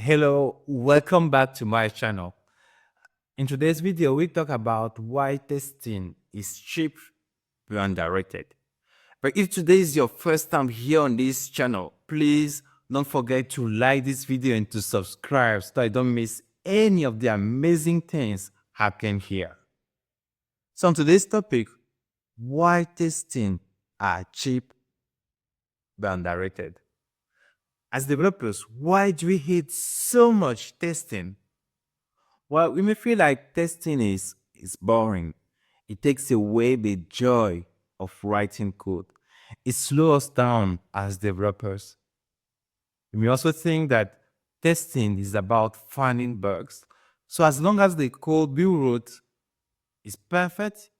Hello, welcome back to my channel. In today's video, we talk about why testing is cheap but underrated. But if today is your first time here on this channel, please don't forget to like this video and to subscribe so I don't miss any of the amazing things happening here. So on today's topic, why testing are cheap but underrated. As developers, why do we hate so much testing? Well, we may feel like testing is boring. It takes away the joy of writing code. It slows us down as developers. We may also think that testing is about finding bugs. So as long as the code we wrote is perfect,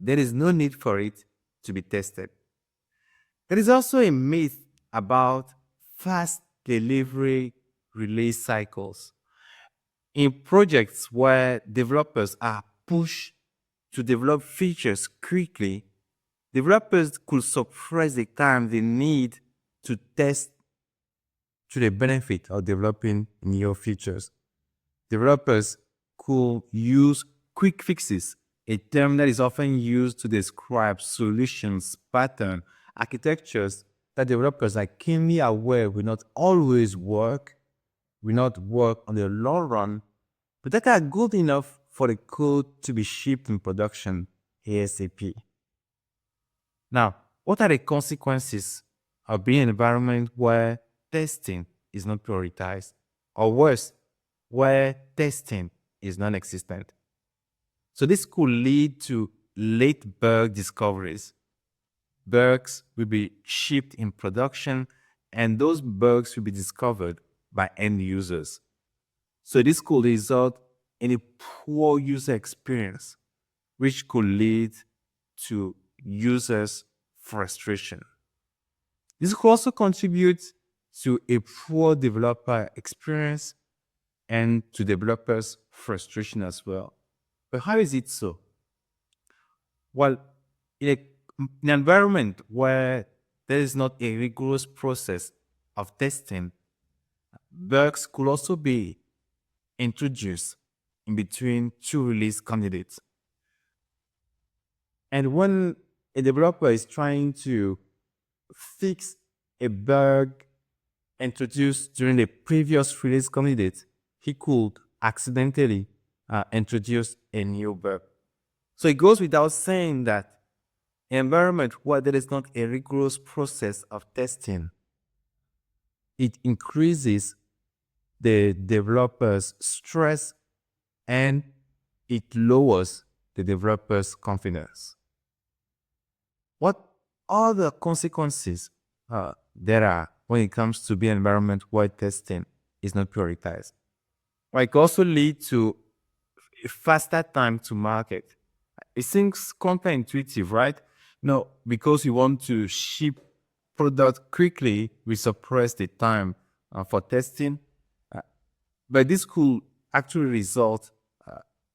there is no need for it to be tested. There is also a myth about fast delivery release cycles. In projects where developers are pushed to develop features quickly, developers could suppress the time they need to test to the benefit of developing new features. Developers could use quick fixes, a term that is often used to describe solutions, patterns, architectures that developers are keenly aware will not always work, will not work on the long run, but that are good enough for the code to be shipped in production ASAP. Now, what are the consequences of being in an environment where testing is not prioritized, or worse, where testing is non-existent? So this could lead to late bug discoveries. Bugs will be shipped in production, and those bugs will be discovered by end users. So this could result in a poor user experience, which could lead to users' frustration. This could also contribute to a poor developer experience and to developers' frustration as well. But how is it so? Well, in an environment where there is not a rigorous process of testing, bugs could also be introduced in between two release candidates. And when a developer is trying to fix a bug introduced during the previous release candidate, he could accidentally introduce a new bug. So it goes without saying that an environment where there is not a rigorous process of testing, it increases the developer's stress and it lowers the developer's confidence. What other consequences there are when it comes to the environment where testing is not prioritized? Well, it can also lead to a faster time to market. It seems counterintuitive, right? No, because we want to ship product quickly, we suppress the time for testing. But this could actually result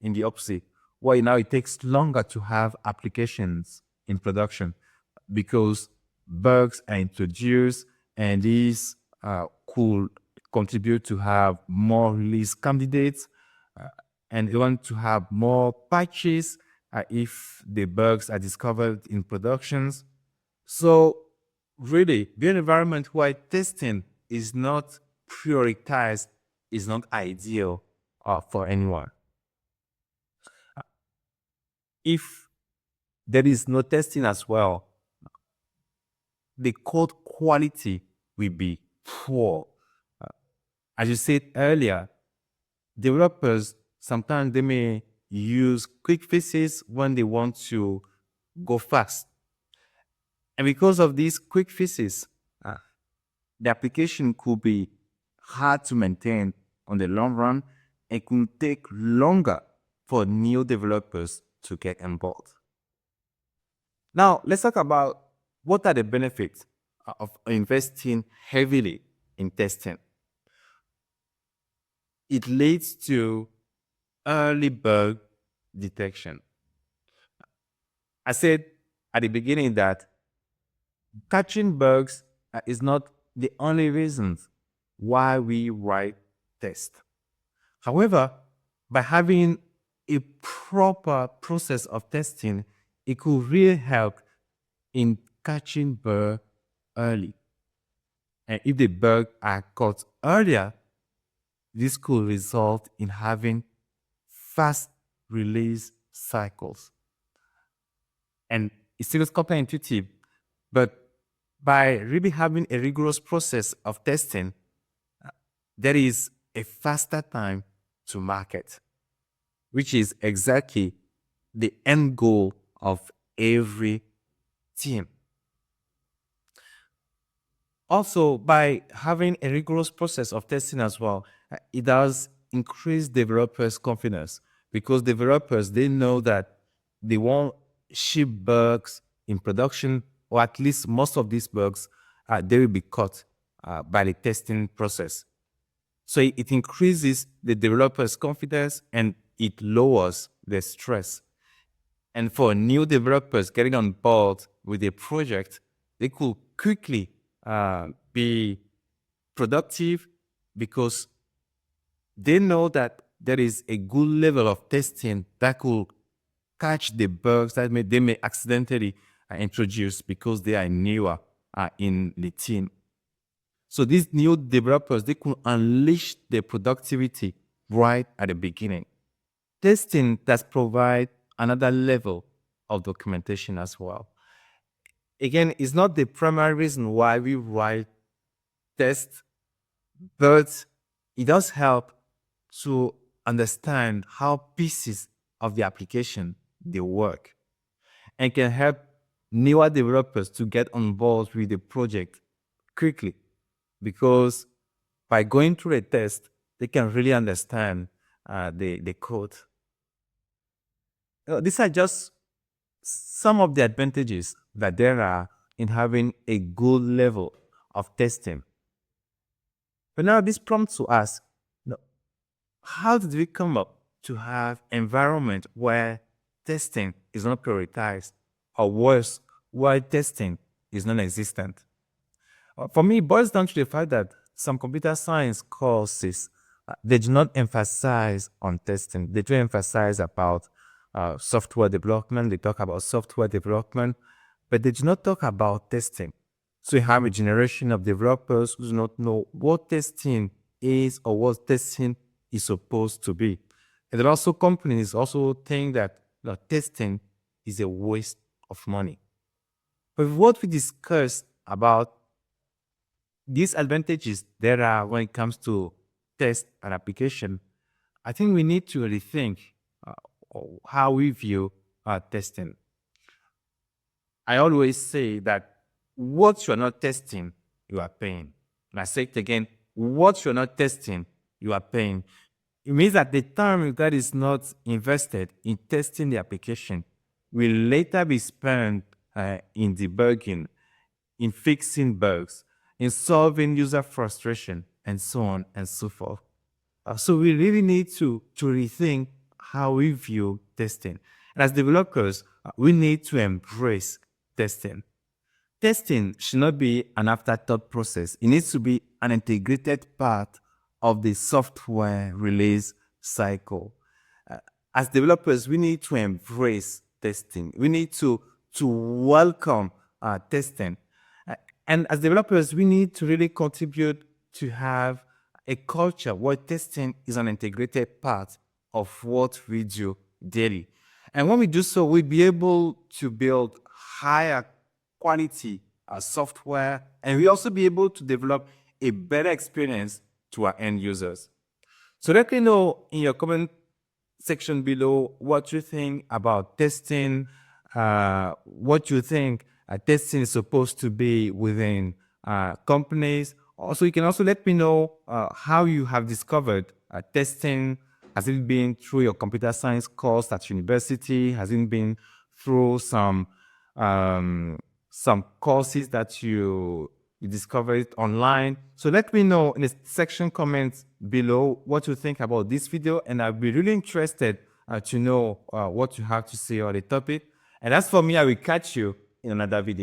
in the opposite, where now it takes longer to have applications in production because bugs are introduced, and these could contribute to have more release candidates, and we want to have more patches if the bugs are discovered in productions. So really, the environment where testing is not prioritized is not ideal for anyone. If there is no testing as well, the code quality will be poor. As you said earlier, developers sometimes they may use quick fixes when they want to go fast. And because of these quick fixes, the application could be hard to maintain on the long run and could take longer for new developers to get involved. Now, let's talk about what are the benefits of investing heavily in testing. It leads to early bug detection. I said at the beginning that catching bugs is not the only reason why we write test. However, by having a proper process of testing, it could really help in catching bugs early. And if the bugs are caught earlier, this could result in having fast release cycles. And it seems counterintuitive, but by really having a rigorous process of testing, there is a faster time to market, which is exactly the end goal of every team. Also, by having a rigorous process of testing as well, it does increase developers' confidence, because developers, they know that they won't ship bugs in production, or at least most of these bugs, they will be caught by the testing process. So it increases the developer's confidence and it lowers the stress. And for new developers getting on board with a project, they could quickly be productive, because they know that there is a good level of testing that could catch the bugs that they may accidentally introduce because they are newer in the team. So these new developers, they could unleash their productivity right at the beginning. Testing does provide another level of documentation as well. Again, it's not the primary reason why we write tests, but it does help to understand how pieces of the application they work, and can help newer developers to get on board with the project quickly, because by going through a test, they can really understand the code. These are just some of the advantages that there are in having a good level of testing. But now this prompts to ask, how did we come up to have environment where testing is not prioritized, or worse, where testing is non-existent? For me, it boils down to the fact that some computer science courses, they do not emphasize on testing. They do emphasize about software development. They talk about software development, but they do not talk about testing. So you have a generation of developers who do not know what testing is or what testing is supposed to be. And there are also companies also think that testing is a waste of money. But what we discussed about these advantages there are when it comes to test and application, I think we need to rethink how we view testing. I always say that what you're not testing, you are paying. And I say it again, what you're not testing, you are paying. It means that the time that is not invested in testing the application will later be spent in debugging, in fixing bugs, in solving user frustration, and so on and so forth. So we really need to rethink how we view testing. And as developers, we need to embrace testing. Testing should not be an afterthought process. It needs to be an integrated part of the software release cycle. As developers, we need to embrace testing. We need to welcome testing. And as developers, we need to really contribute to have a culture where testing is an integrated part of what we do daily. And when we do so, we'll be able to build higher quality software, and we also be able to develop a better experience to our end users. So let me know in your comment section below what you think about testing, what you think testing is supposed to be within companies. Also, you can also let me know how you have discovered testing. Has it been through your computer science course at university? Has it been through some courses that you discovered online? So let me know in the section comments below what you think about this video, and I'll be really interested to know what you have to say on the topic. And as for me, I will catch you in another video.